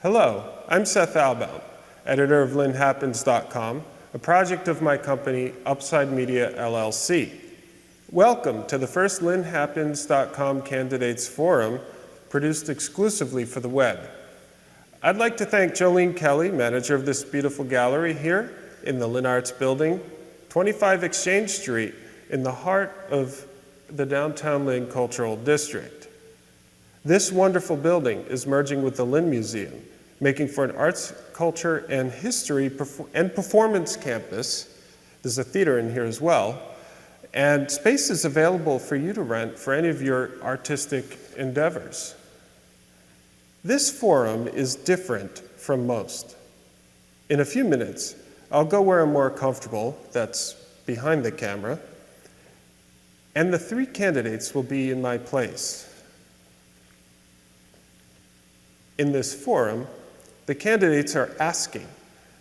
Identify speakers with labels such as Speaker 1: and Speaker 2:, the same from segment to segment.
Speaker 1: Hello, I'm Seth Albaum, editor of LynnHappens.com, a project of my company, Upside Media, LLC. Welcome to the first LynnHappens.com Candidates Forum, produced exclusively for the web. I'd like to thank Jolene Kelly, manager of this beautiful gallery here in the LynnArts building, 25 Exchange Street, in the heart of the downtown Lynn Cultural District. This wonderful building is merging with the Lynn Museum, making for an arts, culture, and history and performance campus. There's a theater in here as well. And space is available for you to rent for any of your artistic endeavors. This forum is different from most. In a few minutes, I'll go where I'm more comfortable, that's behind the camera, and the three candidates will be in my place. In this forum, the candidates are asking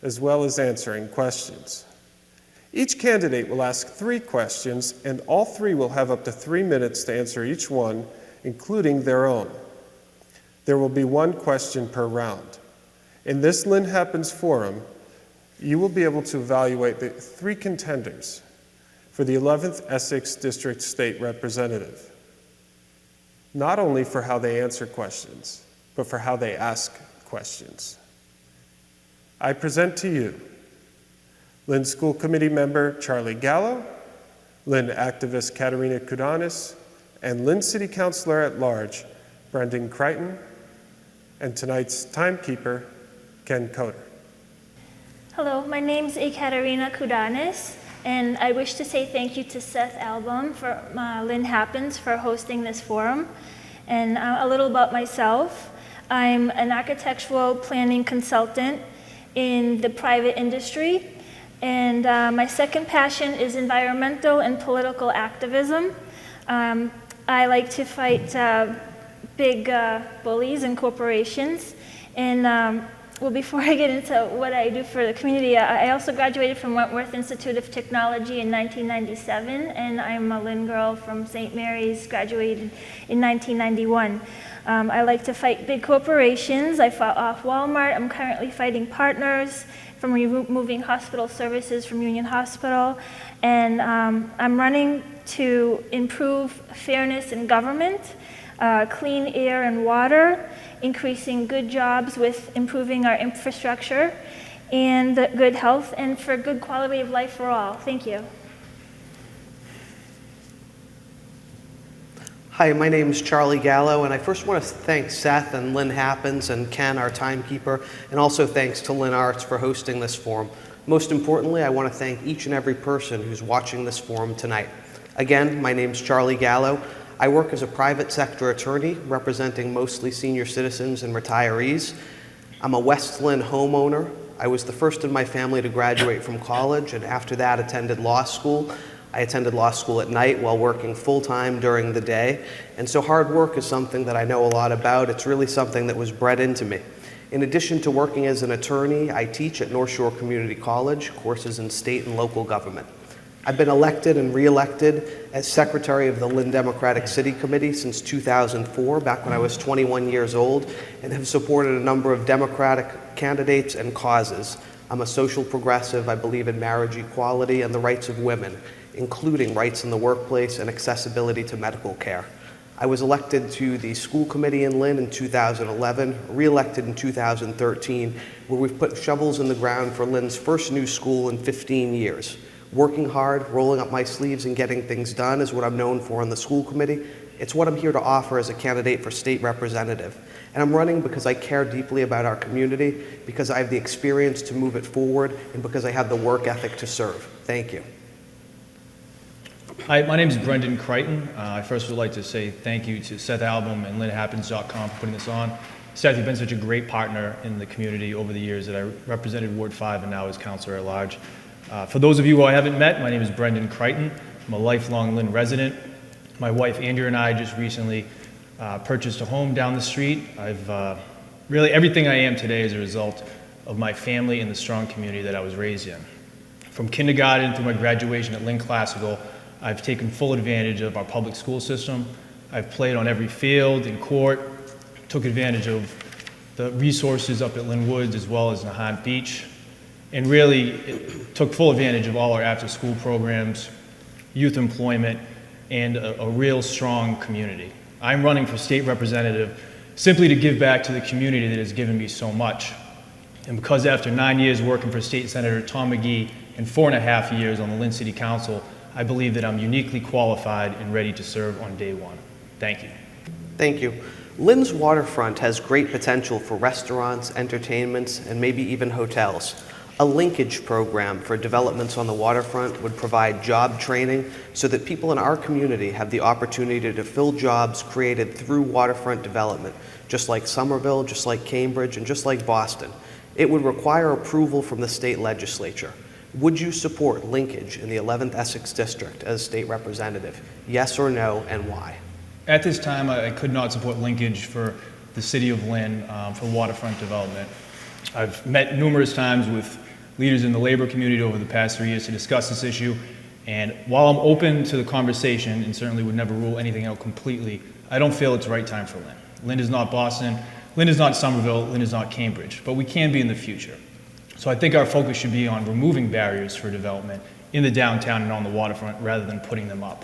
Speaker 1: as well as answering questions. Each candidate will ask 3 questions, and all 3 will have up to 3 minutes to answer each one, including their own. There will be 1 question per round. In this Lynn Happens forum, you will be able to evaluate the 3 contenders for the 11th Essex District State Representative, not only for how they answer questions, but for how they ask questions. I present to you Lynn School Committee member Charlie Gallo, Lynn activist Aikaterini Koudanis, and Lynn City Councilor at Large Brendan Crighton, and tonight's timekeeper, Ken Coder.
Speaker 2: Hello, my name is Aikaterini Koudanis, and I wish to say thank you to Seth Albaum for Lynn Happens for hosting this forum. And a little about myself. I'm an architectural planning consultant in the private industry, and my second passion is environmental and political activism. I like to fight big bullies and corporations, and well, before I get into what I do for the community, I also graduated from Wentworth Institute of Technology in 1997, and I'm a Lynn girl from St. Mary's, graduated in 1991. I like to fight big corporations. I fought off Walmart. I'm currently fighting Partners from removing hospital services from Union Hospital. And I'm running to improve fairness in government, clean air and water, increasing good jobs with improving our infrastructure, and good health, and for good quality of life for all. Thank you.
Speaker 3: Hi, my name is Charlie Gallo, and I first want to thank Seth and Lynn Happens and Ken, our timekeeper, and also thanks to LynnArts for hosting this forum. Most importantly, I want to thank each and every person who's watching this forum tonight. Again, my name is Charlie Gallo. I work as a private sector attorney representing mostly senior citizens and retirees. I'm a West Lynn homeowner. I was the first in my family to graduate from college, and after that attended law school. I attended law school at night while working full-time during the day, and so hard work is something that I know a lot about. It's really something that was bred into me. In addition to working as an attorney, I teach at North Shore Community College, courses in state and local government. I've been elected and re-elected as secretary of the Lynn Democratic City Committee since 2004, back when I was 21 years old, and have supported a number of Democratic candidates and causes. I'm a social progressive. I believe in marriage equality and the rights of women, including rights in the workplace and accessibility to medical care. I was elected to the school committee in Lynn in 2011, re-elected in 2013, where we've put shovels in the ground for Lynn's first new school in 15 years. Working hard, rolling up my sleeves, and getting things done is what I'm known for on the school committee. It's what I'm here to offer as a candidate for state representative. And I'm running because I care deeply about our community, because I have the experience to move it forward, and because I have the work ethic to serve. Thank you.
Speaker 4: Hi, my name is Brendan Crighton. I first would like to say thank you to Seth Albaum and LynnHappens.com for putting this on. Seth, you've been such a great partner in the community over the years that I represented Ward 5 and now as Councilor at Large. For those of you who I haven't met, my name is Brendan Crighton. I'm a lifelong Lynn resident. My wife Andrea and I just recently purchased a home down the street. Really everything I am today is a result of my family and the strong community that I was raised in. From kindergarten through my graduation at Lynn Classical, I've taken full advantage of our public school system. I've played on every field, in court, took advantage of the resources up at Lynn Woods as well as Nahant Beach, and really took full advantage of all our after-school programs, youth employment, and a real strong community. I'm running for state representative simply to give back to the community that has given me so much. And because after 9 years working for State Senator Tom McGee and 4.5 years on the Lynn City Council, I believe that I'm uniquely qualified and ready to serve on day one. Thank you.
Speaker 3: Thank you. Lynn's waterfront has great potential for restaurants, entertainments, and maybe even hotels. A linkage program for developments on the waterfront would provide job training so that people in our community have the opportunity to fill jobs created through waterfront development, just like Somerville, just like Cambridge, and just like Boston. It would require approval from the state legislature. Would you support linkage in the 11th Essex District as state representative? Yes or no, and why?
Speaker 4: At this time, I could not support linkage for the city of Lynn for waterfront development. I've met numerous times with leaders in the labor community over the past 3 years to discuss this issue, and while I'm open to the conversation and certainly would never rule anything out completely, I don't feel it's the right time for Lynn. Lynn is not Boston, Lynn is not Somerville, Lynn is not Cambridge, but we can be in the future. So I think our focus should be on removing barriers for development in the downtown and on the waterfront rather than putting them up.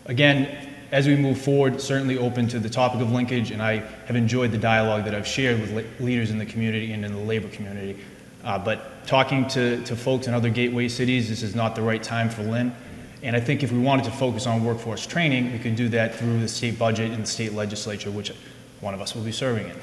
Speaker 4: Again, as we move forward, certainly open to the topic of linkage, and I have enjoyed the dialogue that I've shared with leaders in the community and in the labor community. But talking to folks in other gateway cities, this is not the right time for Lynn. And I think if we wanted to focus on workforce training, we could do that through the state budget and the state legislature, which one of us will be serving in.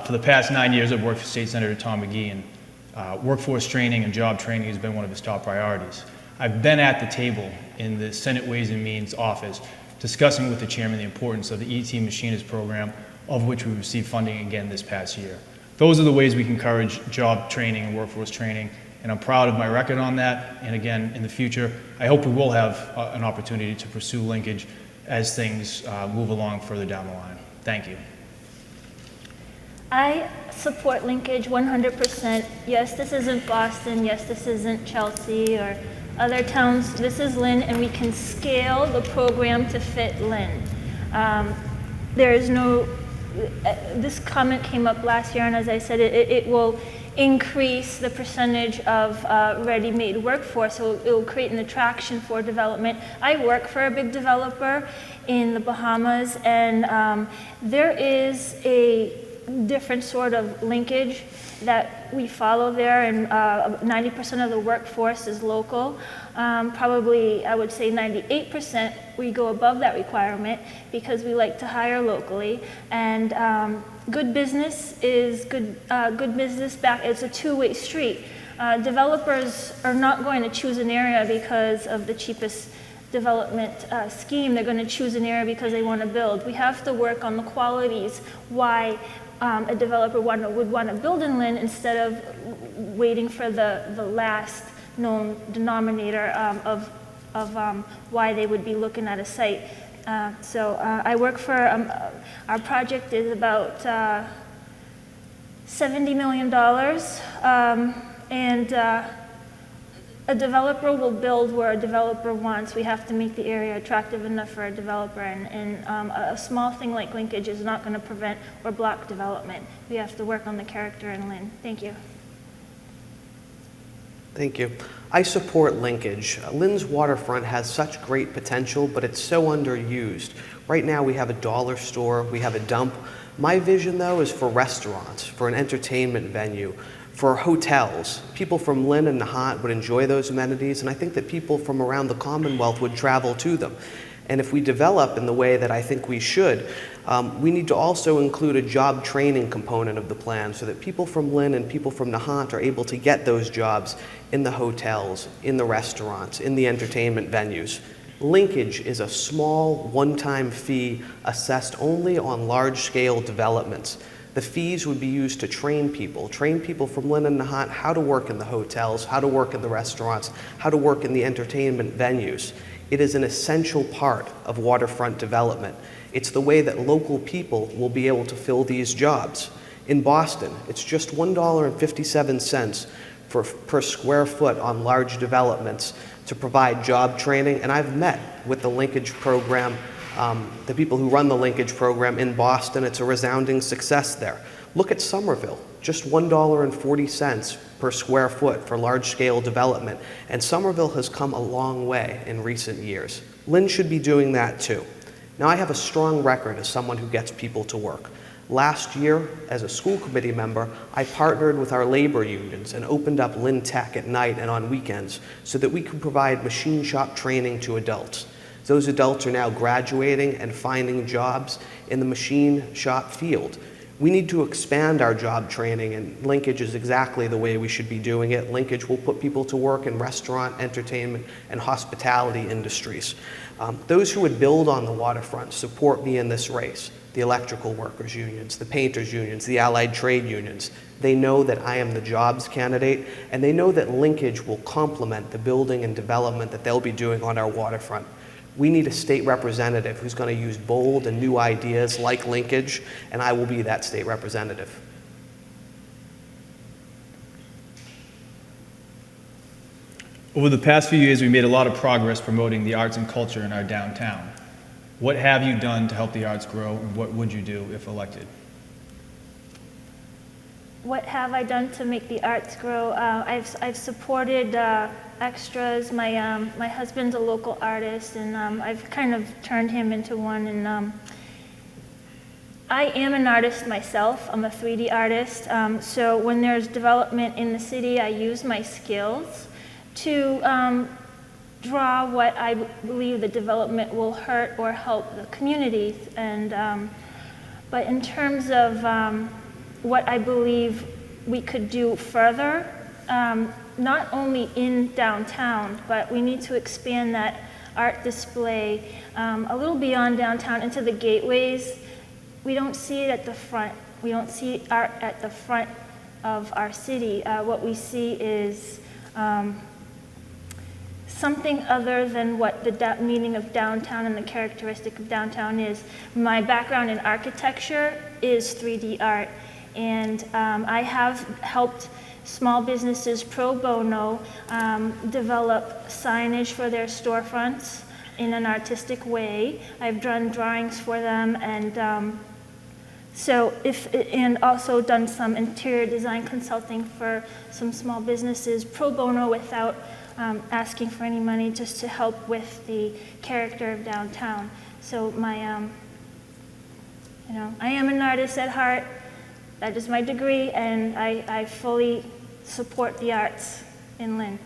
Speaker 4: For the past 9 years, I've worked for State Senator Tom McGee, and workforce training and job training has been one of his top priorities. I've been at the table in the Senate Ways and Means office discussing with the chairman the importance of the ET Machinist program, of which we received funding again this past year. Those are the ways we can encourage job training and workforce training, and I'm proud of my record on that. And again, in the future, I hope we will have an opportunity to pursue linkage as things move along further down the line. Thank you.
Speaker 2: I support linkage 100%. Yes, this isn't Boston. Yes, this isn't Chelsea or other towns. This is Lynn, and we can scale the program to fit Lynn. There is no, this comment came up last year, and as I said, it will increase the percentage of ready-made workforce, so it will create an attraction for development. I work for a big developer in the Bahamas, and there is a different sort of linkage that we follow there, and 90% of the workforce is local. Probably, I would say 98%, we go above that requirement because we like to hire locally. And good business is good business back. It's a two-way street. Developers are not going to choose an area because of the cheapest development scheme. They're going to choose an area because they want to build. We have to work on the qualities why a developer would want to build in Lynn instead of waiting for the last known denominator of why they would be looking at a site. So I work for, our project is about $70 million, and a developer will build where a developer wants. We have to make the area attractive enough for a developer, and a small thing like linkage is not going to prevent or block development. We have to work on the character in Lynn. Thank you.
Speaker 3: Thank you. I support linkage. Lynn's waterfront has such great potential, but it's so underused. Right now we have a dollar store, we have a dump. My vision, though, is for restaurants, for an entertainment venue, for hotels. People from Lynn and Nahant would enjoy those amenities, and I think that people from around the Commonwealth would travel to them. And if we develop in the way that I think we should, we need to also include a job training component of the plan so that people from Lynn and people from Nahant are able to get those jobs in the hotels, in the restaurants, in the entertainment venues. Linkage is a small one-time fee assessed only on large-scale developments. The fees would be used to train people from Lynn and Nahant how to work in the hotels, how to work in the restaurants, how to work in the entertainment venues. It is an essential part of waterfront development. It's the way that local people will be able to fill these jobs. In Boston, it's just $1.57 per square foot on large developments to provide job training, and I've met with the linkage program, the people who run the linkage program in Boston. It's a resounding success there. Look at Somerville, just $1.40 per square foot for large-scale development, and Somerville has come a long way in recent years. Lynn should be doing that too. Now, I have a strong record as someone who gets people to work. Last year, as a school committee member, I partnered with our labor unions and opened up Lynn Tech at night and on weekends so that we could provide machine shop training to adults. Those adults are now graduating and finding jobs in the machine shop field. We need to expand our job training, and linkage is exactly the way we should be doing it. Linkage will put people to work in restaurant, entertainment, and hospitality industries. Those who would build on the waterfront support me in this race. The electrical workers unions, the painters unions, the allied trade unions. They know that I am the jobs candidate, and they know that linkage will complement the building and development that they'll be doing on our waterfront. We need a state representative who's going to use bold and new ideas like linkage, and I will be that state representative.
Speaker 4: Over the past few years, we made a lot of progress promoting the arts and culture in our downtown. What have you done to help the arts grow, and what would you do if elected?
Speaker 2: What have I done to make the arts grow? I've supported extras. My husband's a local artist, and I've kind of turned him into one. And I am an artist myself. I'm a 3D artist. So when there's development in the city, I use my skills to draw what I believe the development will hurt or help the community. And but in terms of what I believe we could do further, not only in downtown, but we need to expand that art display a little beyond downtown into the gateways. We don't see it at the front. We don't see art at the front of our city. What we see is something other than what the meaning of downtown and the characteristic of downtown is. My background in architecture is 3D art. And I have helped small businesses pro bono develop signage for their storefronts in an artistic way. I've done drawings for them, and and also done some interior design consulting for some small businesses pro bono without asking for any money, just to help with the character of downtown. So my, I am an artist at heart. That is my degree, and I fully support the arts in Lynn.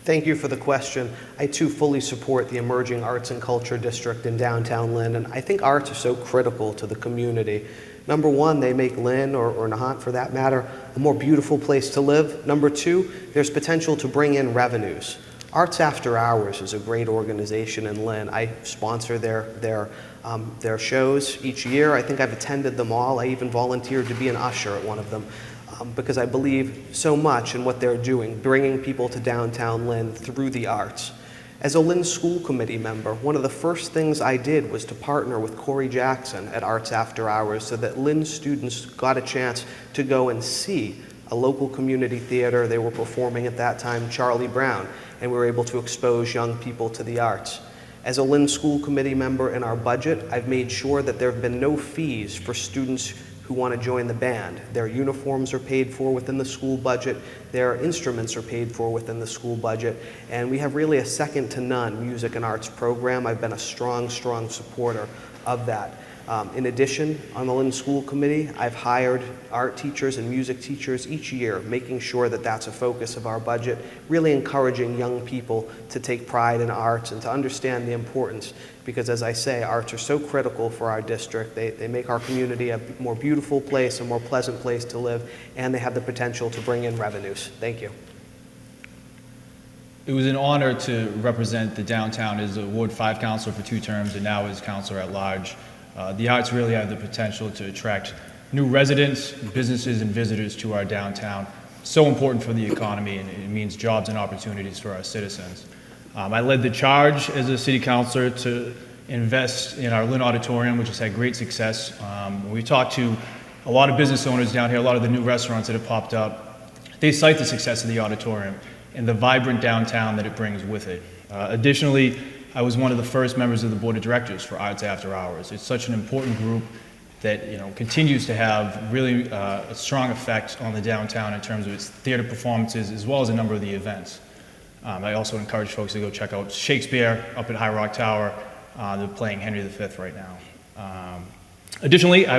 Speaker 3: Thank you for the question. I too fully support the emerging arts and culture district in downtown Lynn, and I think arts are so critical to the community. Number one, they make Lynn, or Nahant for that matter, a more beautiful place to live. Number two, there's potential to bring in revenues. Arts After Hours is a great organization in Lynn. I sponsor their shows each year. I think I've attended them all. I even volunteered to be an usher at one of them because I believe so much in what they're doing, bringing people to downtown Lynn through the arts. As a Lynn School Committee member, one of the first things I did was to partner with Corey Jackson at Arts After Hours so that Lynn students got a chance to go and see a local community theater. They were performing at that time Charlie Brown, and we were able to expose young people to the arts. As a Lynn School Committee member in our budget, I've made sure that there have been no fees for students who want to join the band. Their uniforms are paid for within the school budget, their instruments are paid for within the school budget, and we have really a second to none music and arts program. I've been a strong supporter of that. In addition, on the Lynn School Committee, I've hired art teachers and music teachers each year, making sure that that's a focus of our budget, really encouraging young people to take pride in arts and to understand the importance, because as I say, arts are so critical for our district. They make our community a more beautiful place, a more pleasant place to live, and they have the potential to bring in revenues. Thank you.
Speaker 4: It was an honor to represent the downtown as a Ward 5 councilor for 2 terms and now as councilor at large. The arts really have the potential to attract new residents, businesses, and visitors to our downtown. So important for the economy, and it means jobs and opportunities for our citizens. I led the charge as a city councilor to invest in our Lynn Auditorium, which has had great success. We talked to a lot of business owners down here, a lot of the new restaurants that have popped up. They cite the success of the auditorium and the vibrant downtown that it brings with it. Additionally, I was one of the first members of the board of directors for Arts After Hours. It's such an important group, that continues to have really a strong effect on the downtown in terms of its theater performances as well as a number of the events. I also encourage folks to go check out Shakespeare up at High Rock Tower. They're playing Henry V right now. Additionally, I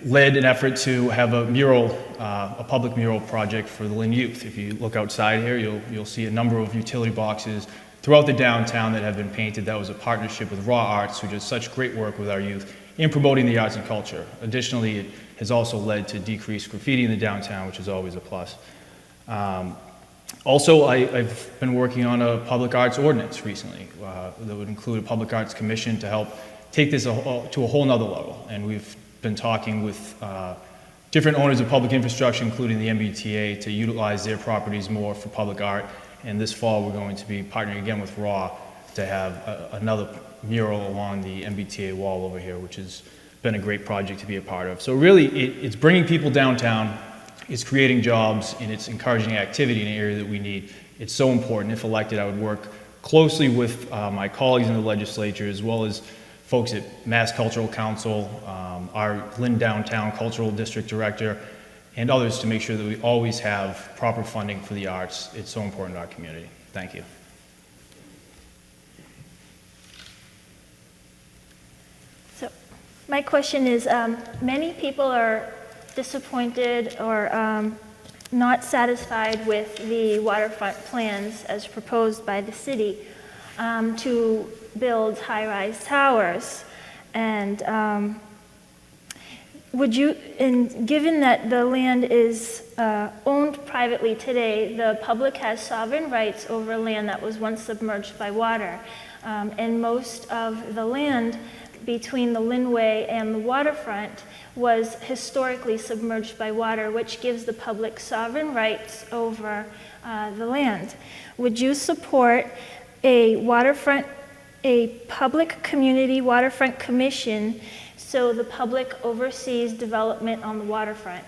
Speaker 4: led an effort to have a mural, a public mural project for the Lynn youth. If you look outside here, you'll see a number of utility boxes throughout the downtown that have been painted. That was a partnership with LynnArts, who does such great work with our youth in promoting the arts and culture. Additionally, it has also led to decreased graffiti in the downtown, which is always a plus. Also, I've been working on a public arts ordinance recently that would include a public arts commission to help take this to a whole nother level. And we've been talking with different owners of public infrastructure, including the MBTA, to utilize their properties more for public art. And this fall, we're going to be partnering again with RAW to have another mural along the MBTA wall over here, which has been a great project to be a part of. So really, it's bringing people downtown, it's creating jobs, and it's encouraging activity in an area that we need. It's so important. If elected, I would work closely with my colleagues in the legislature, as well as folks at Mass Cultural Council, our Lynn Downtown Cultural District Director, and others to make sure that we always have proper funding for the arts. It's so important to our community. Thank you.
Speaker 2: So my question is, many people are disappointed or not satisfied with the waterfront plans as proposed by the city to build high-rise towers. And given that the land is owned privately today, the public has sovereign rights over land that was once submerged by water. And most of the land between the Lynnway and the waterfront was historically submerged by water, which gives the public sovereign rights over the land. Would you support a public community waterfront commission so the public oversees development on the waterfront?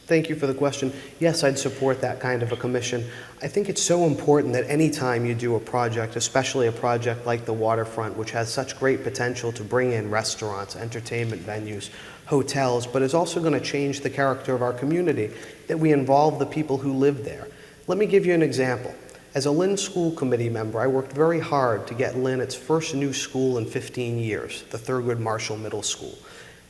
Speaker 3: Thank you for the question. Yes, I'd support that kind of a commission. I think it's so important that any time you do a project, especially a project like the waterfront, which has such great potential to bring in restaurants, entertainment venues, hotels, but is also going to change the character of our community, that we involve the people who live there. Let me give you an example. As a Lynn School Committee member, I worked very hard to get Lynn its first new school in 15 years, the Thurgood Marshall Middle School.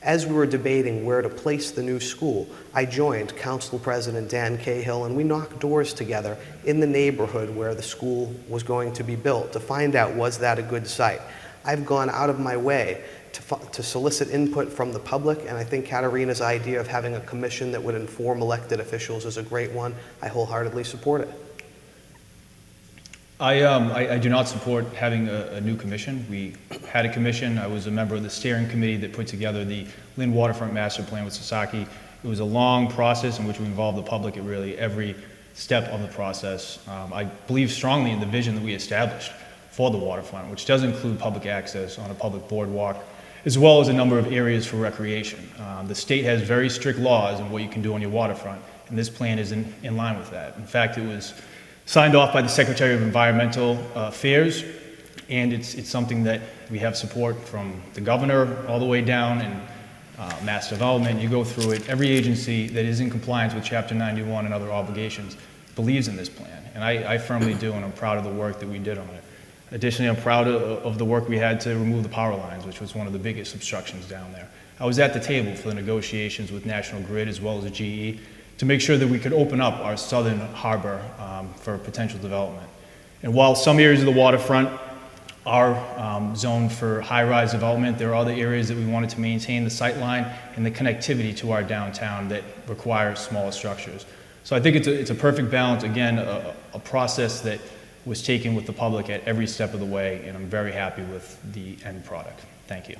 Speaker 3: As we were debating where to place the new school, I joined Council President Dan Cahill, and we knocked doors together in the neighborhood where the school was going to be built to find out, was that a good site? I've gone out of my way to solicit input from the public, and I think Katerina's idea of having a commission that would inform elected officials is a great one. I wholeheartedly support it.
Speaker 4: I do not support having a new commission. We had a commission. I was a member of the steering committee that put together the Lynn Waterfront Master Plan with Sasaki. It was a long process in which we involved the public at really every step of the process. I believe strongly in the vision that we established for the waterfront, which does include public access on a public boardwalk, as well as a number of areas for recreation. The state has very strict laws on what you can do on your waterfront, and this plan is in line with that. In fact, it was signed off by the Secretary of Environmental Affairs, and it's something that we have support from the governor all the way down, and Mass Development. You go through it. Every agency that is in compliance with Chapter 91 and other obligations believes in this plan, and I firmly do, and I'm proud of the work that we did on it. Additionally, I'm proud of the work we had to remove the power lines, which was one of the biggest obstructions down there. I was at the table for the negotiations with National Grid as well as GE to make sure that we could open up our southern harbor for potential development. And while some areas of the waterfront are zoned for high-rise development, there are other areas that we wanted to maintain the sightline and the connectivity to our downtown that require smaller structures. So I think it's a perfect balance, again, a process that was taken with the public at every step of the way, and I'm very happy with the end product. Thank you.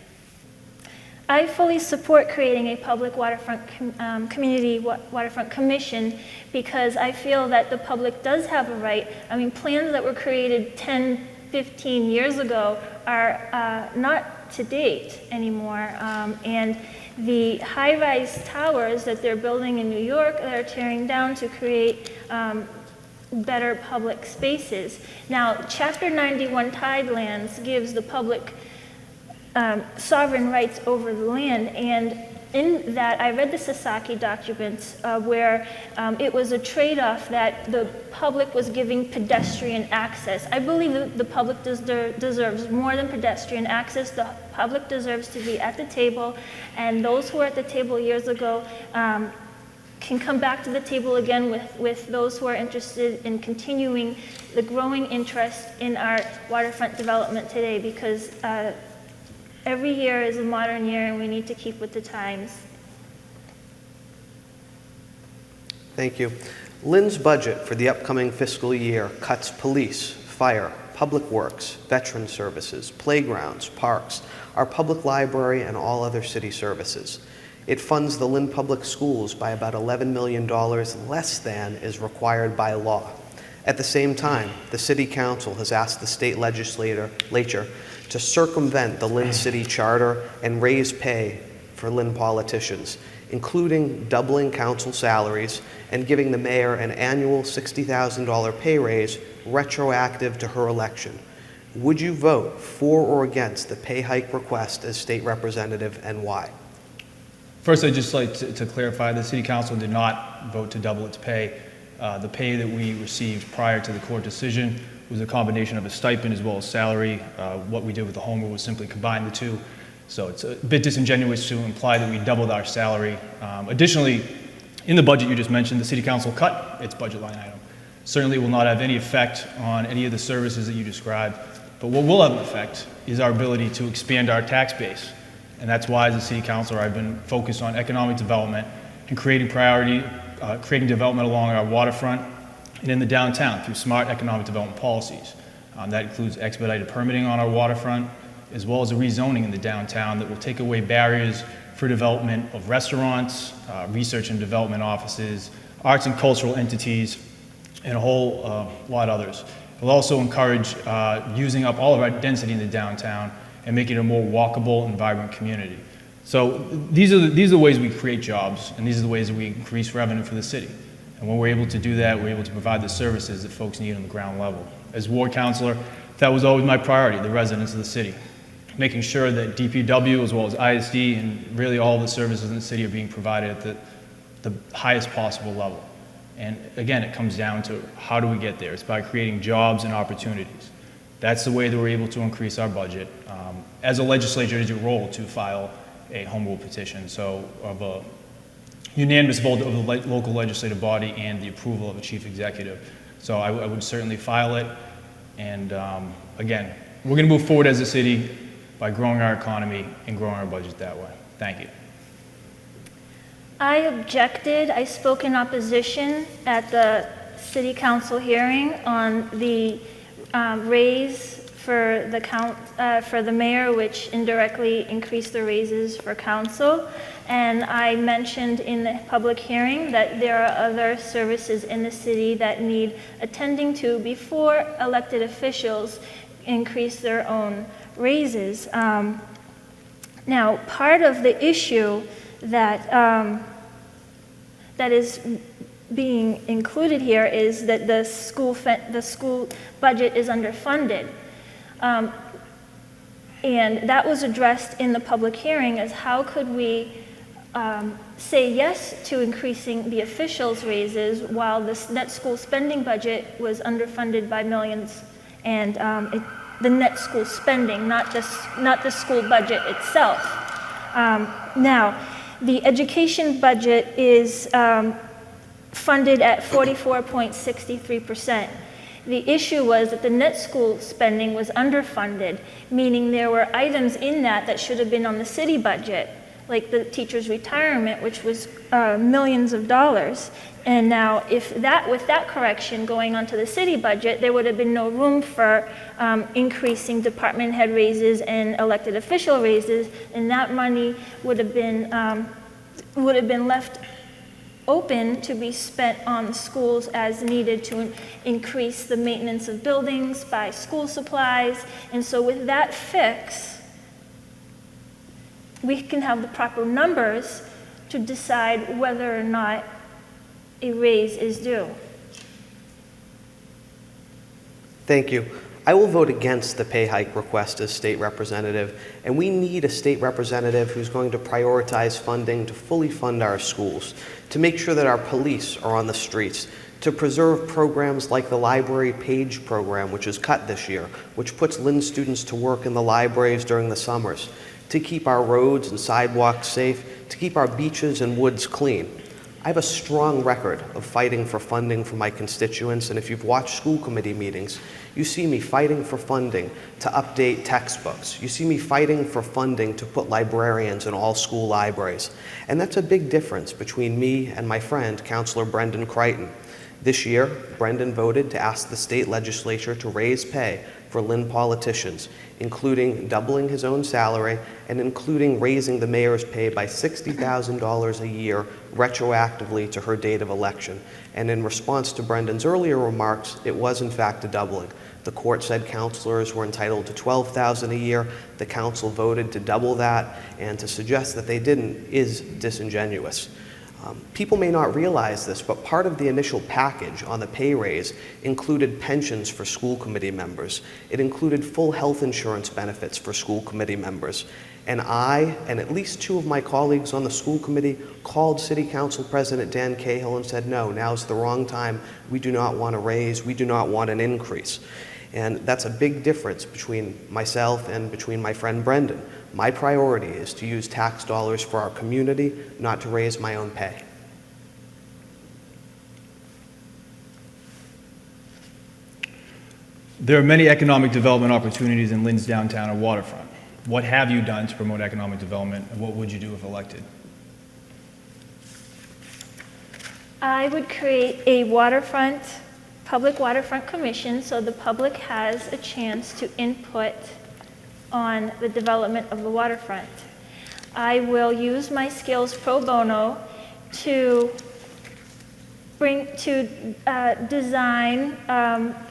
Speaker 2: I fully support creating a public waterfront community waterfront commission, because I feel that the public does have a right. I mean, plans that were created 10, 15 years ago are not to date anymore. And the high-rise towers that they're building in New York, they're tearing down to create better public spaces. Now, Chapter 91 tidelands gives the public sovereign rights over the land. And in that, I read the Sasaki documents where it was a trade-off that the public was giving pedestrian access. I believe that the public deserves more than pedestrian access. The public deserves to be at the table, and those who were at the table years ago can come back to the table again with those who are interested in continuing the growing interest in our waterfront development today, because every year is a modern year and we need to keep with the times.
Speaker 3: Thank you. Lynn's budget for the upcoming fiscal year cuts police, fire, public works, veteran services, playgrounds, parks, our public library, and all other city services. It funds the Lynn Public Schools by about $11 million less than is required by law. At the same time, the City Council has asked the state legislature to circumvent the Lynn City Charter and raise pay for Lynn politicians, including doubling council salaries and giving the mayor an annual $60,000 pay raise retroactive to her election. Would you vote for or against the pay hike request as state representative, and why?
Speaker 4: First, I'd just like to clarify, the City Council did not vote to double its pay. The pay that we received prior to the court decision was a combination of a stipend as well as salary. What we did with the home rule was simply combine the two. So it's a bit disingenuous to imply that we doubled our salary. Additionally, in the budget you just mentioned, the City Council cut its budget line item. Certainly will not have any effect on any of the services that you described, but what will have an effect is our ability to expand our tax base. And that's why, as a City Councilor, I've been focused on economic development and creating development along our waterfront and in the downtown through smart economic development policies. That includes expedited permitting on our waterfront, as well as a rezoning in the downtown that will take away barriers for development of restaurants, research and development offices, arts and cultural entities, and a whole lot others. It will also encourage using up all of our density in the downtown and make it a more walkable and vibrant community. So these are the ways we create jobs, and these are the ways that we increase revenue for the city. And when we're able to do that, we're able to provide the services that folks need on the ground level. As ward councilor, that was always my priority, the residents of the city. Making sure that DPW as well as ISD and really all the services in the city are being provided at the highest possible level. And again, it comes down to how do we get there? It's by creating jobs and opportunities. That's the way that we're able to increase our budget. As a legislature, it is your role to file a home rule petition, so of a unanimous vote of the local legislative body and the approval of a chief executive. So I would certainly file it, and again, we're going to move forward as a city by growing our economy and growing our budget that way. Thank you.
Speaker 2: I objected. I spoke in opposition at the City Council hearing on the raise for the mayor, which indirectly increased the raises for council. And I mentioned in the public hearing that there are other services in the city that need attending to before elected officials increase their own raises. Now, part of the issue that is being included here is that the school budget is underfunded. And that was addressed in the public hearing as how could we say yes to increasing the officials' raises while the net school spending budget was underfunded by millions, and the net school spending, not the school budget itself. Now, the education budget is funded at 44.63%. The issue was that the net school spending was underfunded, meaning there were items in that should have been on the city budget, like the teacher's retirement, which was millions of dollars. And now, with that correction going onto the city budget, there would have been no room for increasing department head raises and elected official raises, and that money would have been left open to be spent on schools as needed to increase the maintenance of buildings, buy school supplies. And so with that fix, we can have the proper numbers to decide whether or not a raise is due.
Speaker 3: Thank you. I will vote against the pay hike request as state representative, and we need a state representative who's going to prioritize funding to fully fund our schools, to make sure that our police are on the streets, to preserve programs like the Library Page program, which is cut this year, which puts Lynn students to work in the libraries during the summers, to keep our roads and sidewalks safe, to keep our beaches and woods clean. I have a strong record of fighting for funding for my constituents, and if you've watched school committee meetings, you see me fighting for funding to update textbooks. You see me fighting for funding to put librarians in all school libraries. And that's a big difference between me and my friend, Councilor Brendan Crighton. This year, Brendan voted to ask the state legislature to raise pay for Lynn politicians, including doubling his own salary and including raising the mayor's pay by $60,000 a year retroactively to her date of election. And in response to Brendan's earlier remarks, it was in fact a doubling. The court said councilors were entitled to $12,000 a year. The council voted to double that, and to suggest that they didn't is disingenuous. People may not realize this, but part of the initial package on the pay raise included pensions for school committee members. It included full health insurance benefits for school committee members. And I, and at least two of my colleagues on the school committee, called City Council President Dan Cahill and said, no, now's the wrong time. We do not want a raise. We do not want an increase. And that's a big difference between myself and between my friend Brendan. My priority is to use tax dollars for our community, not to raise my own pay.
Speaker 4: There are many economic development opportunities in Lynn's downtown and waterfront. What have you done to promote economic development, and what would you do if elected?
Speaker 2: I would create a public waterfront commission so the public has a chance to input on the development of the waterfront. I will use my skills pro bono to design,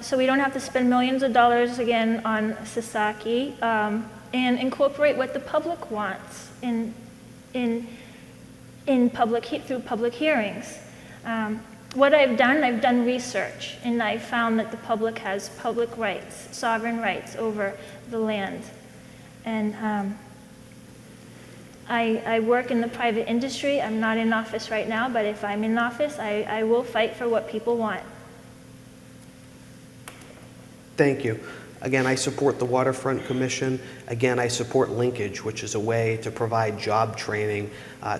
Speaker 2: so we don't have to spend millions of dollars again on Sasaki, and incorporate what the public wants through public hearings. What I've done research, and I found that the public has public rights, sovereign rights over the land. And I work in the private industry. I'm not in office right now, but if I'm in office, I will fight for what people want.
Speaker 3: Thank you. Again, I support the Waterfront Commission. Again, I support linkage, which is a way to provide job training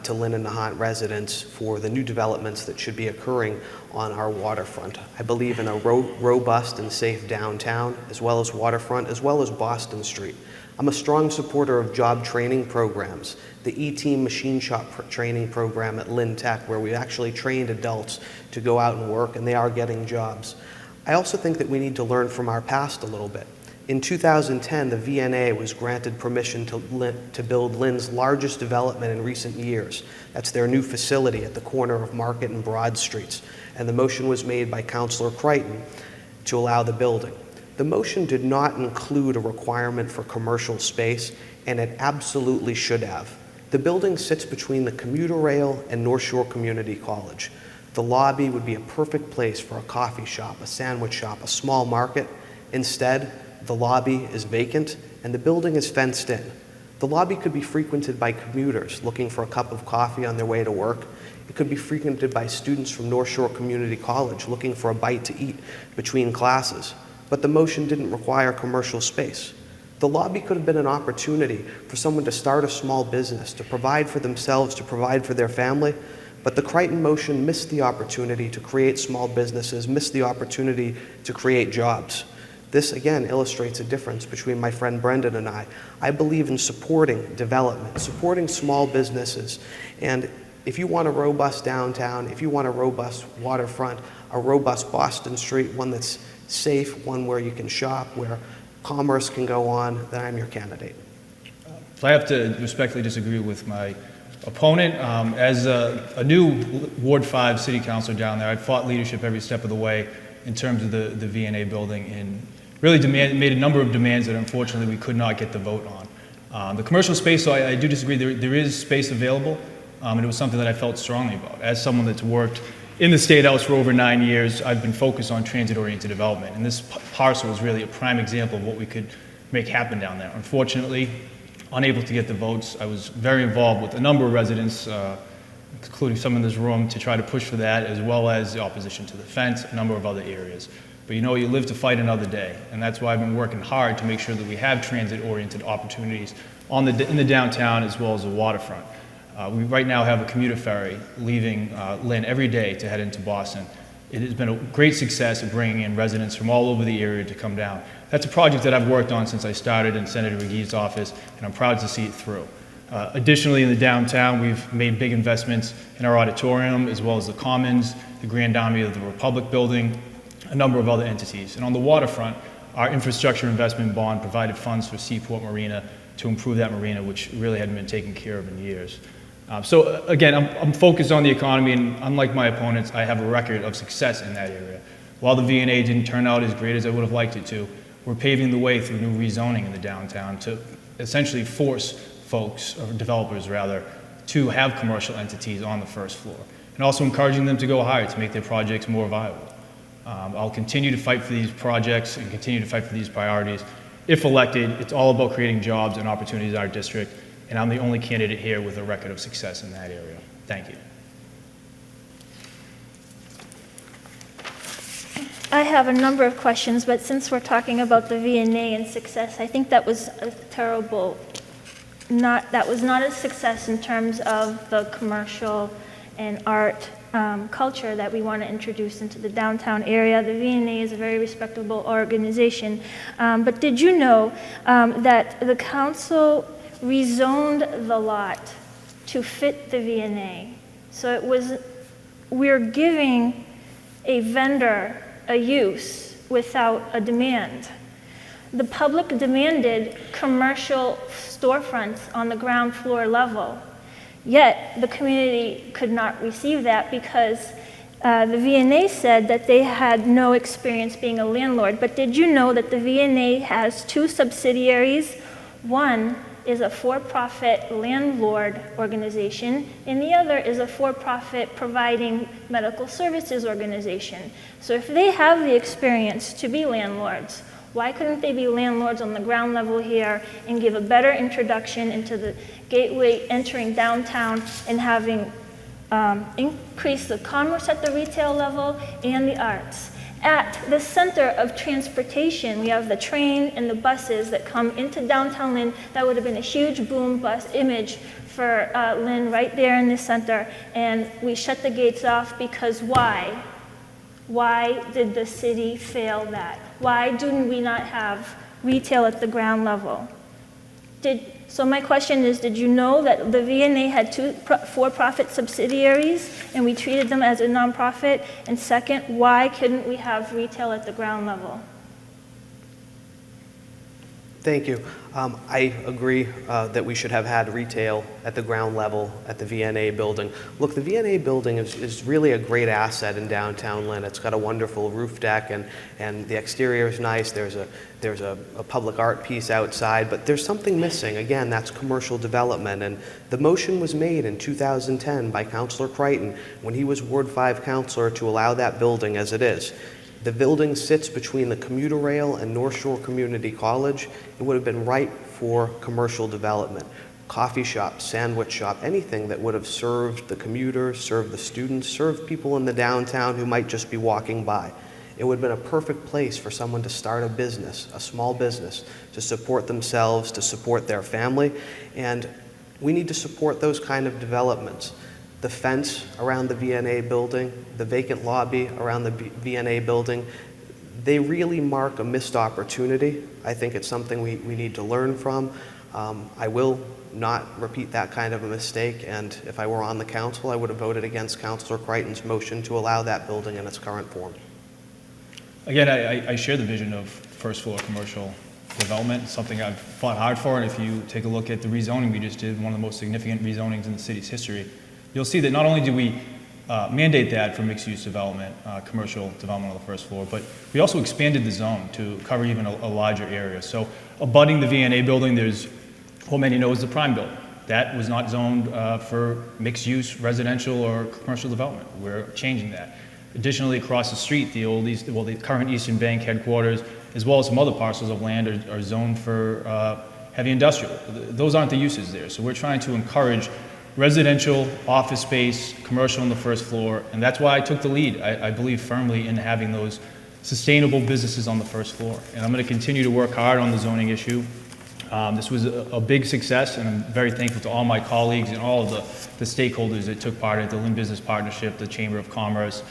Speaker 3: to Lynn and Nahant residents for the new developments that should be occurring on our waterfront. I believe in a robust and safe downtown, as well as waterfront, as well as Boston Street. I'm a strong supporter of job training programs, the E-Team machine shop training program at Lynn Tech, where we actually trained adults to go out and work, and they are getting jobs. I also think that we need to learn from our past a little bit. In 2010, the VNA was granted permission to build Lynn's largest development in recent years. That's their new facility at the corner of Market and Broad Streets. And the motion was made by Councilor Crighton to allow the building. The motion did not include a requirement for commercial space, and it absolutely should have. The building sits between the commuter rail and North Shore Community College. The lobby would be a perfect place for a coffee shop, a sandwich shop, a small market. Instead, the lobby is vacant and the building is fenced in. The lobby could be frequented by commuters looking for a cup of coffee on their way to work. It could be frequented by students from North Shore Community College looking for a bite to eat between classes. But the motion didn't require commercial space. The lobby could have been an opportunity for someone to start a small business, to provide for themselves, to provide for their family. But the Crighton motion missed the opportunity to create small businesses, missed the opportunity to create jobs. This, again, illustrates a difference between my friend Brendan and I. I believe in supporting development, supporting small businesses. And if you want a robust downtown, if you want a robust waterfront, a robust Boston Street, one that's safe, one where you can shop, where commerce can go on, then I'm your candidate.
Speaker 4: So I have to respectfully disagree with my opponent. As a new Ward 5 city councilor down there, I fought leadership every step of the way in terms of the VNA building, and really made a number of demands that unfortunately we could not get the vote on. The commercial space, so I do disagree. There is space available, and it was something that I felt strongly about. As someone that's worked in the State House for over 9 years, I've been focused on transit-oriented development, and this parcel was really a prime example of what we could make happen down there. Unfortunately, unable to get the votes, I was very involved with a number of residents, including some in this room, to try to push for that, as well as the opposition to the fence, a number of other areas. But you know, you live to fight another day, and that's why I've been working hard to make sure that we have transit-oriented opportunities in the downtown as well as the waterfront. We right now have a commuter ferry leaving Lynn every day to head into Boston. It has been a great success of bringing in residents from all over the area to come down. That's a project that I've worked on since I started in Senator McGee's office, and I'm proud to see it through. Additionally, in the downtown, we've made big investments in our auditorium, as well as the Commons, the Grand Army of the Republic building, a number of other entities. And on the waterfront, our infrastructure investment bond provided funds for Seaport Marina to improve that marina, which really hadn't been taken care of in years. So again, I'm focused on the economy, and unlike my opponents, I have a record of success in that area. While the V&A didn't turn out as great as I would have liked it to, we're paving the way through new rezoning in the downtown to essentially force folks, or developers rather, to have commercial entities on the first floor, and also encouraging them to go higher to make their projects more viable. I'll continue to fight for these projects and continue to fight for these priorities. If elected, it's all about creating jobs and opportunities in our district, and I'm the only candidate here with a record of success in that area. Thank you.
Speaker 2: I have a number of questions, but since we're talking about the V&A and success, I think that was a terrible, that was not a success in terms of the commercial and art culture that we want to introduce into the downtown area. The V&A is a very respectable organization, but did you know that the council rezoned the lot to fit the V&A? So it was, we're giving a vendor a use without a demand. The public demanded commercial storefronts on the ground floor level, yet the community could not receive that because the V&A said that they had no experience being a landlord. But did you know that the V&A has two subsidiaries? One is a for-profit landlord organization, and the other is a for-profit providing medical services organization. So if they have the experience to be landlords, why couldn't they be landlords on the ground level here and give a better introduction into the gateway entering downtown and having increase the commerce at the retail level and the arts? At the center of transportation, we have the train and the buses that come into downtown Lynn. That would have been a huge boom bus image for Lynn right there in the center. And we shut the gates off because why? Why did the city fail that? Why do we not have retail at the ground level? So my question is, did you know that the V&A had two for-profit subsidiaries and we treated them as a nonprofit? And second, why couldn't we have retail at the ground level?
Speaker 3: Thank you. I agree that we should have had retail at the ground level at the V&A building. Look, the V&A building is really a great asset in downtown Lynn. It's got a wonderful roof deck and the exterior is nice. There's a public art piece outside, but there's something missing. Again, that's commercial development. And the motion was made in 2010 by Councilor Crighton when he was Ward 5 councilor to allow that building as it is. The building sits between the commuter rail and North Shore Community College. It would have been ripe for commercial development. Coffee shop, sandwich shop, anything that would have served the commuters, served the students, served people in the downtown who might just be walking by. It would have been a perfect place for someone to start a business, a small business, to support themselves, to support their family, and we need to support those kind of developments. The fence around the V&A building, the vacant lobby around the V&A building, they really mark a missed opportunity. I think it's something we need to learn from. I will not repeat that kind of a mistake, and if I were on the council, I would have voted against Councilor Crichton's motion to allow that building in its current form.
Speaker 4: Again, I share the vision of first floor commercial development, something I've fought hard for, and if you take a look at the rezoning we just did, one of the most significant rezonings in the city's history, you'll see that not only do we mandate that for mixed-use development, commercial development on the first floor, but we also expanded the zone to cover even a larger area. So abutting the V&A building, there's what many know as the Prime building. That was not zoned for mixed-use residential or commercial development. We're changing that. Additionally, across the street, the current Eastern Bank headquarters, as well as some other parcels of land, are zoned for heavy industrial. Those aren't the uses there. So we're trying to encourage residential, office space, commercial on the first floor, and that's why I took the lead. I believe firmly in having those sustainable businesses on the first floor. And I'm going to continue to work hard on the zoning issue. This was a big success, and I'm very thankful to all my colleagues and all of the stakeholders that took part in it, the Lynn Business Partnership, the Chamber of Commerce,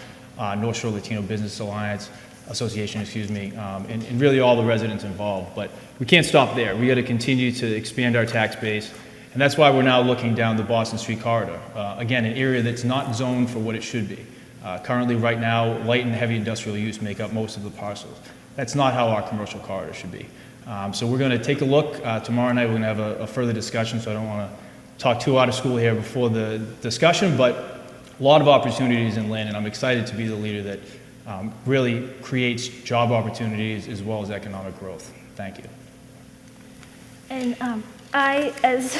Speaker 4: North Shore Latino Business Alliance, Association, and really all the residents involved. But we can't stop there. We got to continue to expand our tax base, and that's why we're now looking down the Boston Street corridor. Again, an area that's not zoned for what it should be. Currently, right now, light and heavy industrial use make up most of the parcels. That's not how our commercial corridor should be. So we're going to take a look. Tomorrow night, we're going to have a further discussion, so I don't want to talk too out of school here before the discussion, but a lot of opportunities in Lynn, and I'm excited to be the leader that really creates job opportunities as well as economic growth. Thank you.
Speaker 2: And as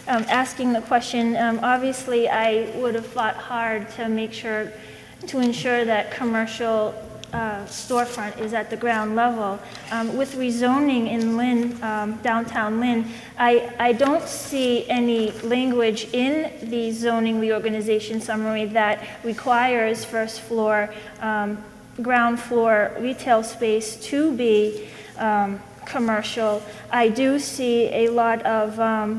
Speaker 2: asking the question, obviously I would have fought hard to ensure that commercial storefront is at the ground level. With rezoning in Lynn, downtown Lynn, I don't see any language in the zoning reorganization summary that requires first floor, ground floor retail space to be commercial. I do see a lot of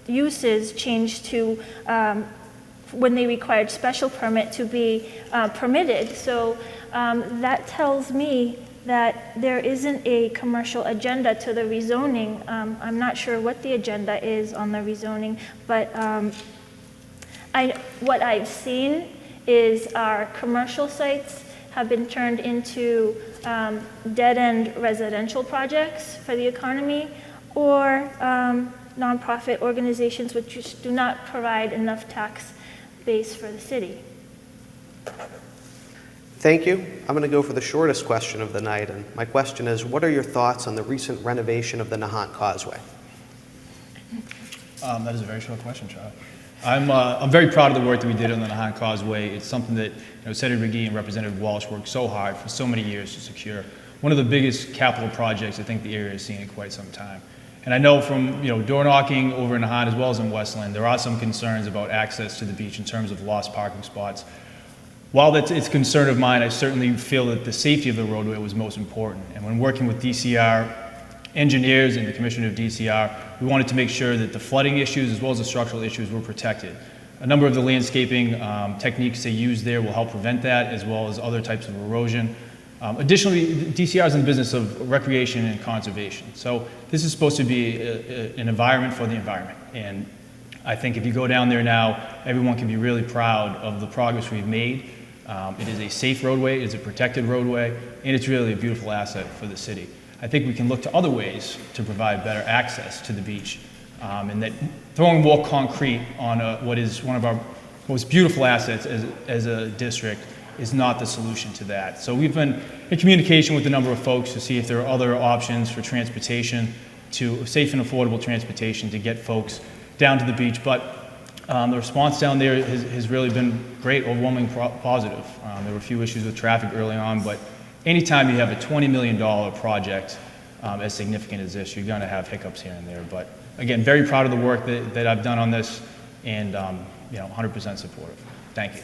Speaker 2: uses changed to when they required special permit to be permitted. So that tells me that there isn't a commercial agenda to the rezoning. I'm not sure what the agenda is on the rezoning, but what I've seen is our commercial sites have been turned into dead-end residential projects for the economy, or nonprofit organizations which just do not provide enough tax base for the city.
Speaker 3: Thank you. I'm going to go for the shortest question of the night, and my question is, what are your thoughts on the recent renovation of the Nahant Causeway?
Speaker 4: That is a very short question, Charlie. I'm very proud of the work that we did on the Nahant Causeway. It's something that Senator McGee and Representative Walsh worked so hard for so many years to secure. One of the biggest capital projects I think the area has seen in quite some time. And I know from door knocking over in Nahant as well as in Westland, there are some concerns about access to the beach in terms of lost parking spots. While it's a concern of mine, I certainly feel that the safety of the roadway was most important. And when working with DCR engineers and the Commissioner of DCR, we wanted to make sure that the flooding issues as well as the structural issues were protected. A number of the landscaping techniques they use there will help prevent that, as well as other types of erosion. Additionally, DCR is in the business of recreation and conservation. So this is supposed to be an environment for the environment. And I think if you go down there now, everyone can be really proud of the progress we've made. It is a safe roadway, it's a protected roadway, and it's really a beautiful asset for the city. I think we can look to other ways to provide better access to the beach, and that throwing more concrete on what is one of our most beautiful assets as a district is not the solution to that. So we've been in communication with a number of folks to see if there are other options for transportation, to safe and affordable transportation to get folks down to the beach. But the response down there has really been great, overwhelming positive. There were a few issues with traffic early on, but anytime you have a $20 million project as significant as this, you're gonna have hiccups here and there. But again, very proud of the work that I've done on this, and 100% supportive. Thank you.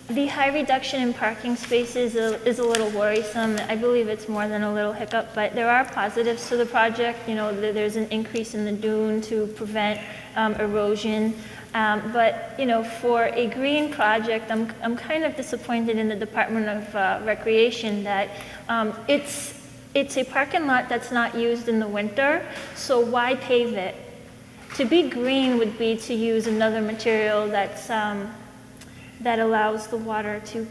Speaker 2: The high reduction in parking spaces is a little worrisome. I believe it's more than a little hiccup, but there are positives to the project. There's an increase in the dune to prevent erosion. But for a green project, I'm kind of disappointed in the Department of Recreation that it's a parking lot that's not used in the winter, so why pave it? To be green would be to use another material that allows the water to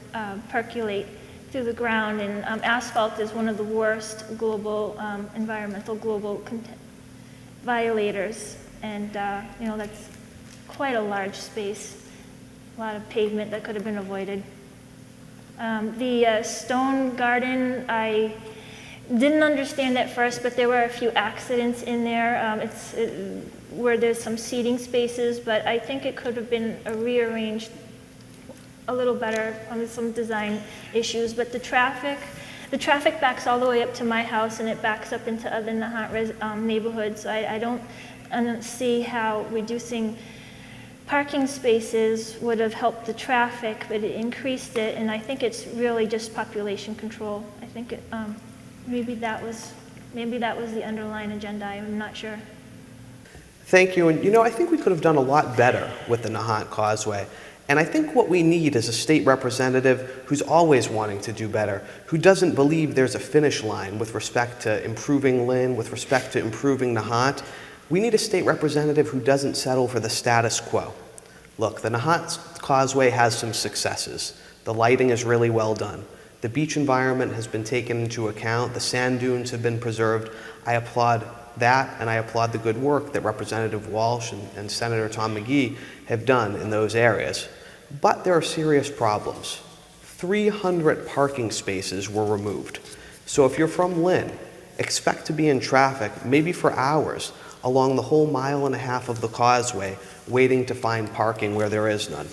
Speaker 2: percolate through the ground, and asphalt is one of the worst global environmental violators, and that's quite a large space, a lot of pavement that could have been avoided. The stone garden, didn't understand at first, but there were a few accidents in there. Where there's some seating spaces, but I think it could have been rearranged a little better on some design issues. But the traffic backs all the way up to my house, and it backs up into other Nahant neighborhoods. So I don't see how reducing parking spaces would have helped the traffic, but it increased it, and I think it's really just population control. I think maybe that was the underlying agenda. I'm not sure.
Speaker 3: Thank you. And you know, I think we could have done a lot better with the Nahant Causeway. And I think what we need is a state representative who's always wanting to do better, who doesn't believe there's a finish line with respect to improving Lynn, with respect to improving Nahant. We need a state representative who doesn't settle for the status quo. Look, the Nahant Causeway has some successes. The lighting is really well done. The beach environment has been taken into account. The sand dunes have been preserved. I applaud that, and I applaud the good work that Representative Walsh and Senator Tom McGee have done in those areas. But there are serious problems. 300 parking spaces were removed. So if you're from Lynn, expect to be in traffic, maybe for hours, along the whole 1.5 miles of the causeway, waiting to find parking where there is none.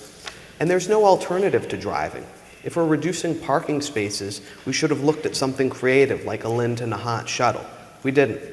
Speaker 3: And there's no alternative to driving. If we're reducing parking spaces, we should have looked at something creative like a Lynn to Nahant shuttle. We didn't.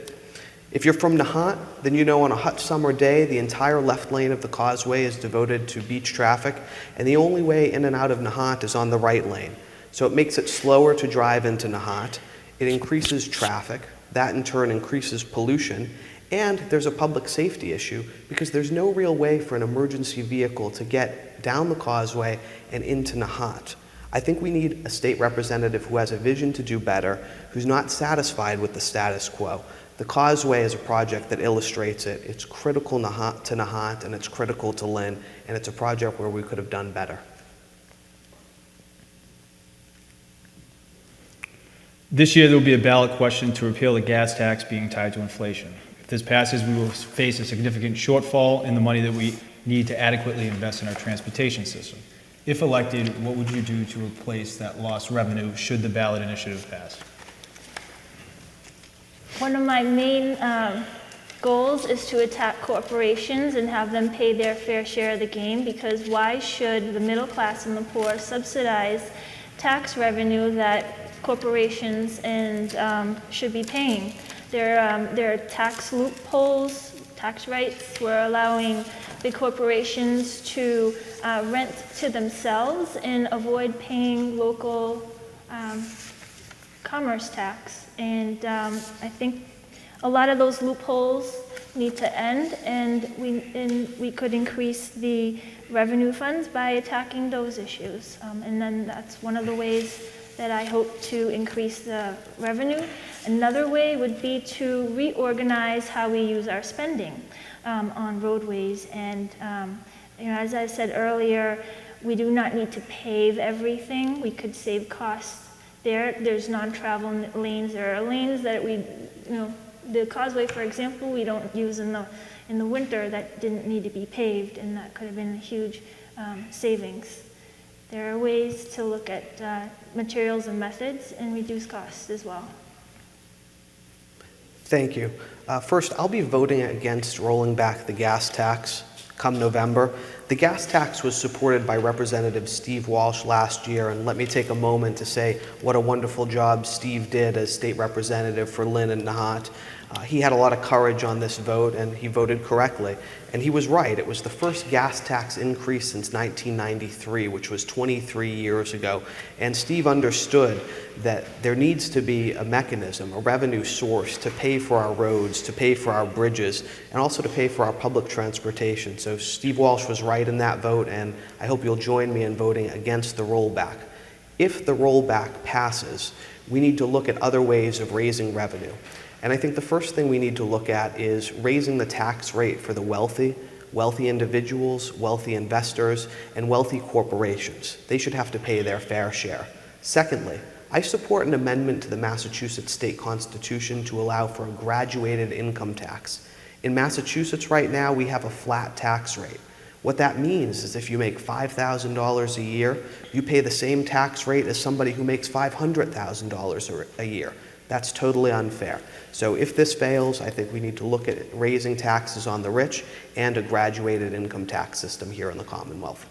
Speaker 3: If you're from Nahant, then you know on a hot summer day, the entire left lane of the causeway is devoted to beach traffic, and the only way in and out of Nahant is on the right lane. So it makes it slower to drive into Nahant. It increases traffic. That in turn increases pollution. And there's a public safety issue because there's no real way for an emergency vehicle to get down the causeway and into Nahant. I think we need a state representative who has a vision to do better, who's not satisfied with the status quo. The causeway is a project that illustrates it. It's critical to Nahant, and it's critical to Lynn, and it's a project where we could have done better.
Speaker 4: This year, there will be a ballot question to repeal the gas tax being tied to inflation. If this passes, we will face a significant shortfall in the money that we need to adequately invest in our transportation system. If elected, what would you do to replace that lost revenue should the ballot initiative pass?
Speaker 2: One of my main goals is to attack corporations and have them pay their fair share of the game, because why should the middle class and the poor subsidize tax revenue that corporations and should be paying? There are tax loopholes, tax rights. We're allowing big corporations to rent to themselves and avoid paying local commerce tax. And I think a lot of those loopholes need to end, and we could increase the revenue funds by attacking those issues. And then that's one of the ways that I hope to increase the revenue. Another way would be to reorganize how we use our spending on roadways. And as I said earlier, we do not need to pave everything. We could save costs there. There's non-travel lanes. There are lanes that the causeway, for example, we don't use in the winter that didn't need to be paved, and that could have been a huge savings. There are ways to look at materials and methods and reduce costs as well.
Speaker 3: Thank you. First, I'll be voting against rolling back the gas tax come November. The gas tax was supported by Representative Steve Walsh last year, and let me take a moment to say what a wonderful job Steve did as state representative for Lynn and Nahant. He had a lot of courage on this vote, and he voted correctly. And he was right. It was the first gas tax increase since 1993, which was 23 years ago. And Steve understood that there needs to be a mechanism, a revenue source to pay for our roads, to pay for our bridges, and also to pay for our public transportation. So Steve Walsh was right in that vote, and I hope you'll join me in voting against the rollback. If the rollback passes, we need to look at other ways of raising revenue. And I think the first thing we need to look at is raising the tax rate for the wealthy individuals, wealthy investors, and wealthy corporations. They should have to pay their fair share. Secondly, I support an amendment to the Massachusetts state constitution to allow for a graduated income tax. In Massachusetts right now, we have a flat tax rate. What that means is if you make $5,000 a year, you pay the same tax rate as somebody who makes $500,000 a year. That's totally unfair. So if this fails, I think we need to look at raising taxes on the rich and a graduated income tax system here in the Commonwealth.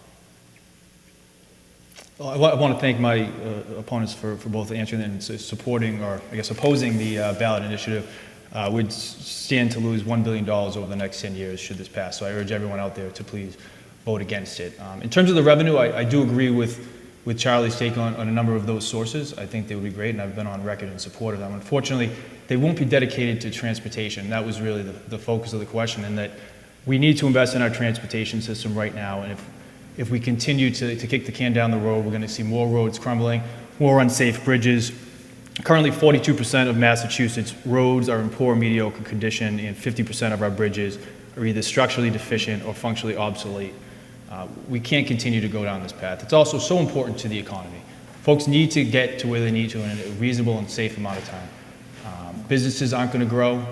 Speaker 4: Well, I want to thank my opponents for both answering and supporting, or I guess opposing the ballot initiative. Would stand to lose $1 billion over the next 10 years should this pass. So I urge everyone out there to please vote against it. In terms of the revenue, I do agree with Charlie's take on a number of those sources. I think they would be great, and I've been on record in support of them. Unfortunately, they won't be dedicated to transportation. That was really the focus of the question, and that we need to invest in our transportation system right now. And if we continue to kick the can down the road, we're going to see more roads crumbling, more unsafe bridges. Currently, 42% of Massachusetts roads are in poor or mediocre condition, and 50% of our bridges are either structurally deficient or functionally obsolete. We can't continue to go down this path. It's also so important to the economy. Folks need to get to where they need to in a reasonable and safe amount of time. Businesses aren't going to grow.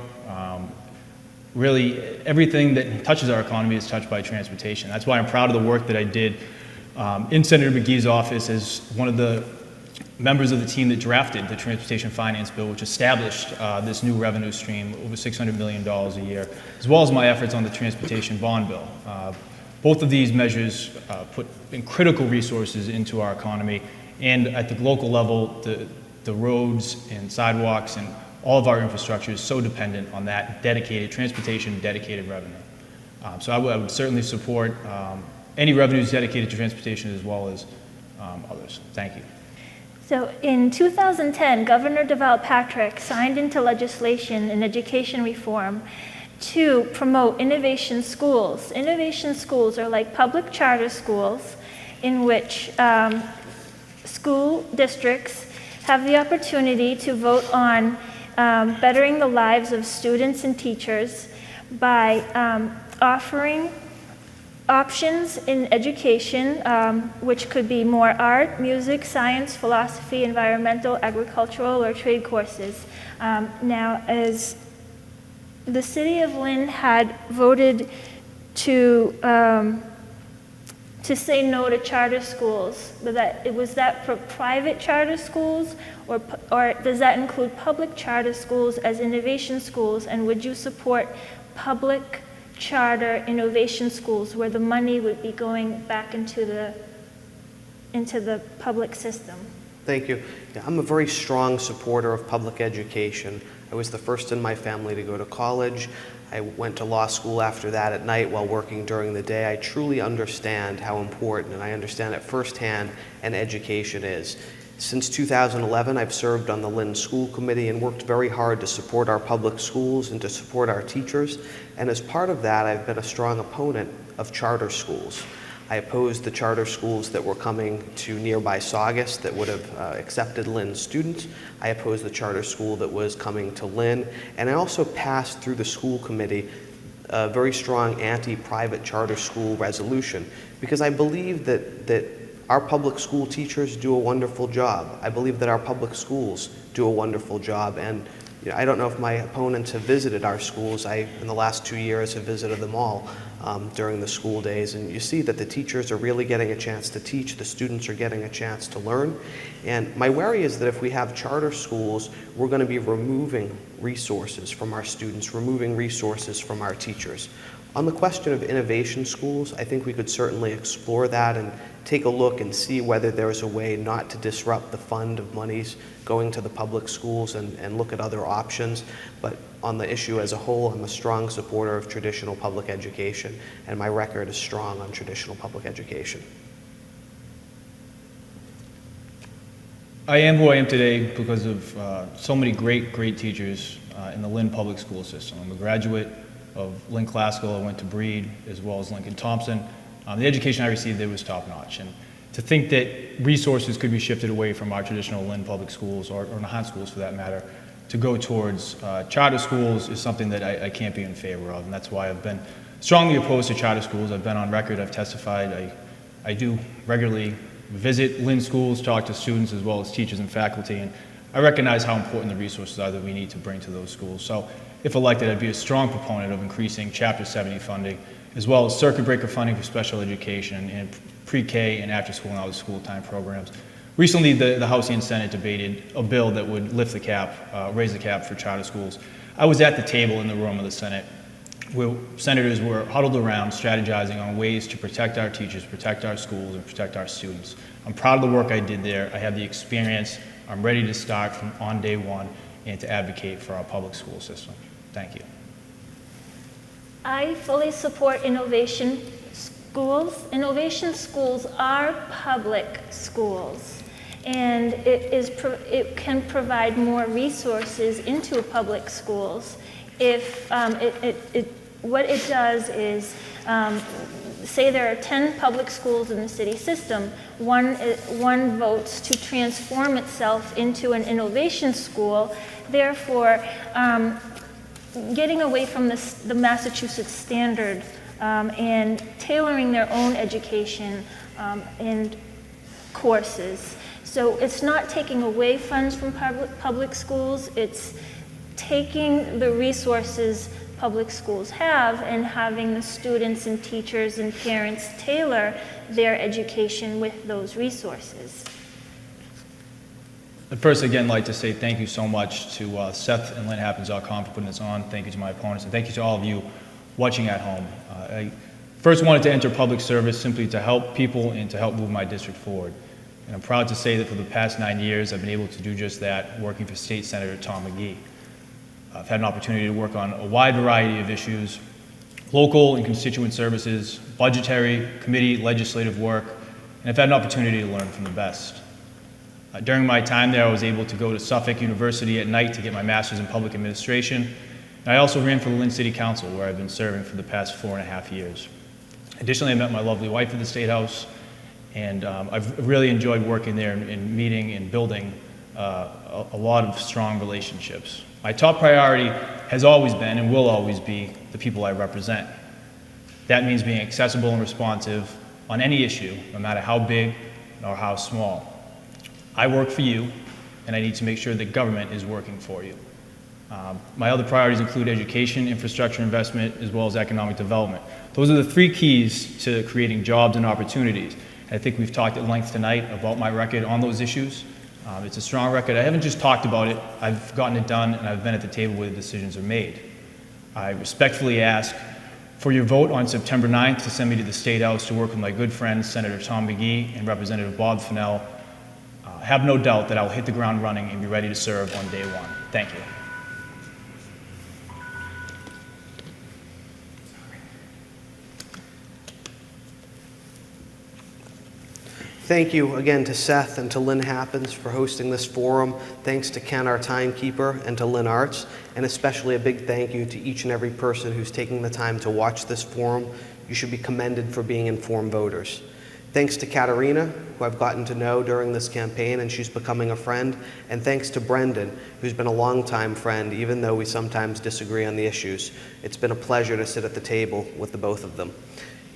Speaker 4: Really, everything that touches our economy is touched by transportation. That's why I'm proud of the work that I did in Senator McGee's office as one of the members of the team that drafted the Transportation Finance Bill, which established this new revenue stream, over $600 million a year, as well as my efforts on the Transportation Bond Bill. Both of these measures put in critical resources into our economy, and at the local level, the roads and sidewalks and all of our infrastructure is so dependent on that dedicated transportation, dedicated revenue. So I would certainly support any revenues dedicated to transportation as well as others. Thank you.
Speaker 2: So in 2010, Governor Deval Patrick signed into legislation in education reform to promote innovation schools. Innovation schools are like public charter schools in which school districts have the opportunity to vote on bettering the lives of students and teachers by offering options in education, which could be more art, music, science, philosophy, environmental, agricultural, or trade courses. Now, as the city of Lynn had voted to say no to charter schools, was that for private charter schools, or does that include public charter schools as innovation schools? And would you support public charter innovation schools where the money would be going back into the public system?
Speaker 3: Thank you. Yeah, I'm a very strong supporter of public education. I was the first in my family to go to college. I went to law school after that at night while working during the day. I truly understand how important, and I understand it firsthand, an education is. Since 2011, I've served on the Lynn School Committee and worked very hard to support our public schools and to support our teachers. And as part of that, I've been a strong opponent of charter schools. I opposed the charter schools that were coming to nearby Saugus that would have accepted Lynn students. I opposed the charter school that was coming to Lynn. And I also passed through the school committee a very strong anti-private charter school resolution, because I believe that our public school teachers do a wonderful job. I believe that our public schools do a wonderful job. And I don't know if my opponents have visited our schools. In the last 2 years, have visited them all during the school days. And you see that the teachers are really getting a chance to teach. The students are getting a chance to learn. And my worry is that if we have charter schools, we're going to be removing resources from our students, removing resources from our teachers. On the question of innovation schools, I think we could certainly explore that and take a look and see whether there's a way not to disrupt the fund of monies going to the public schools and look at other options. But on the issue as a whole, I'm a strong supporter of traditional public education, and my record is strong on traditional public education.
Speaker 4: I am who I am today because of so many great teachers in the Lynn public school system. I'm a graduate of Lynn Classical. I went to Breed as well as Lincoln Thompson. The education I received there was top-notch. And to think that resources could be shifted away from our traditional Lynn public schools, or Nahant schools for that matter, to go towards charter schools is something that I can't be in favor of. And that's why I've been strongly opposed to charter schools. I've been on record, I've testified. I do regularly visit Lynn schools, talk to students as well as teachers and faculty, and I recognize how important the resources are that we need to bring to those schools. So if elected, I'd be a strong proponent of increasing Chapter 70 funding, as well as circuit breaker funding for special education and pre-K and after-school and out-of-school time programs. Recently, the House and Senate debated a bill that would lift the cap, raise the cap for charter schools. I was at the table in the room of the Senate where senators were huddled around strategizing on ways to protect our teachers, protect our schools, and protect our students. I'm proud of the work I did there. I have the experience. I'm ready to start from on day one and to advocate for our public school system. Thank you.
Speaker 2: I fully support innovation schools. Innovation schools are public schools, and it can provide more resources into public schools. If what it does is, say there are 10 public schools in the city system, one votes to transform itself into an innovation school, therefore getting away from the Massachusetts standard and tailoring their own education and courses. So it's not taking away funds from public schools, it's taking the resources public schools have and having the students and teachers and parents tailor their education with those resources.
Speaker 4: I'd first again like to say thank you so much to Seth and LynnHappens.com for putting this on. Thank you to my opponents, and thank you to all of you watching at home. I first wanted to enter public service simply to help people and to help move my district forward. And I'm proud to say that for the past 9 years, I've been able to do just that, working for State Senator Tom McGee. I've had an opportunity to work on a wide variety of issues, local and constituent services, budgetary, committee, legislative work, and I've had an opportunity to learn from the best. During my time there, I was able to go to Suffolk University at night to get my master's in public administration. And I also ran for the Lynn City Council, where I've been serving for the past 4.5 years. Additionally, I met my lovely wife at the State House, and I've really enjoyed working there and meeting and building a lot of strong relationships. My top priority has always been and will always be the people I represent. That means being accessible and responsive on any issue, no matter how big or how small. I work for you, and I need to make sure that government is working for you. My other priorities include education, infrastructure investment, as well as economic development. Those are the 3 keys to creating jobs and opportunities. I think we've talked at length tonight about my record on those issues. It's a strong record. I haven't just talked about it, I've gotten it done, and I've been at the table where the decisions are made. I respectfully ask for your vote on September 9th to send me to the State House to work with my good friend, Senator Tom McGee and Representative Bob Fennell. Have no doubt that I'll hit the ground running and be ready to serve on day one. Thank you.
Speaker 3: Thank you again to Seth and to LynnHappens for hosting this forum. Thanks to Ken, our timekeeper, and to LynnArts, and especially a big thank you to each and every person who's taking the time to watch this forum. You should be commended for being informed voters. Thanks to Katerina, who I've gotten to know during this campaign, and she's becoming a friend. And thanks to Brendan, who's been a longtime friend, even though we sometimes disagree on the issues. It's been a pleasure to sit at the table with the both of them.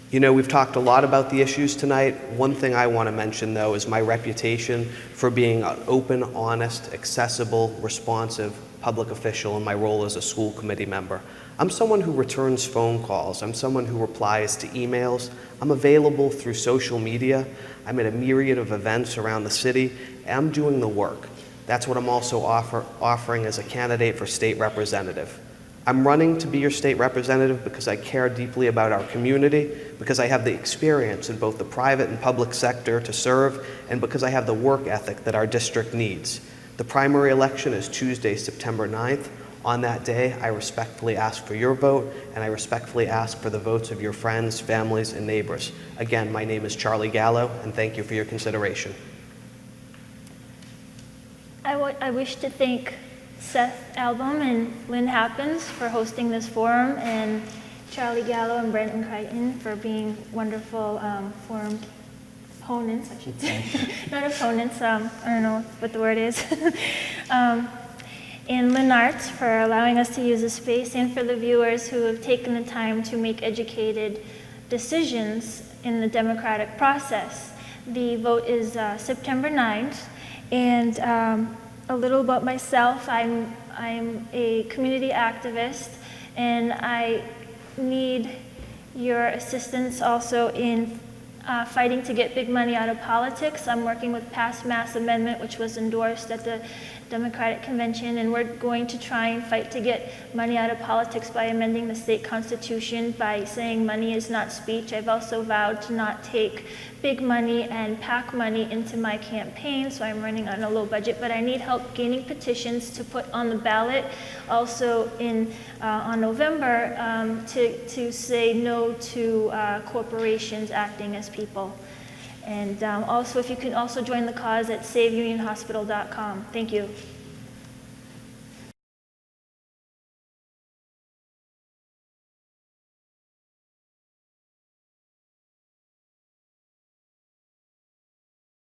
Speaker 3: You know, we've talked a lot about the issues tonight. One thing I want to mention, though, is my reputation for being an open, honest, accessible, responsive public official in my role as a school committee member. I'm someone who returns phone calls. I'm someone who replies to emails. I'm available through social media. I'm at a myriad of events around the city, and I'm doing the work. That's what I'm also offering as a candidate for state representative. I'm running to be your state representative because I care deeply about our community, because I have the experience in both the private and public sector to serve, and because I have the work ethic that our district needs. The primary election is Tuesday, September 9th. On that day, I respectfully ask for your vote, and I respectfully ask for the votes of your friends, families, and neighbors. Again, my name is Charlie Gallo, and thank you for your consideration.
Speaker 2: I wish to thank Seth Album and LynnHappens for hosting this forum, and Charlie Gallo and Brendan Crighton for being wonderful forum opponents, I should say. Not opponents, I don't know what the word is. And LynnArts for allowing us to use the space, and for the viewers who have taken the time to make educated decisions in the democratic process. The vote is September 9th, and a little about myself. I'm a community activist, and I need your assistance also in fighting to get big money out of politics. I'm working with Pass Mass Amendment, which was endorsed at the Democratic Convention, and we're going to try and fight to get money out of politics by amending the state constitution by saying money is not speech. I've also vowed to not take big money and PAC money into my campaign, so I'm running on a low budget, but I need help gaining petitions to put on the ballot also on November to say no to corporations acting as people. And also, if you can also join the cause at saveunionhospital.com. Thank you.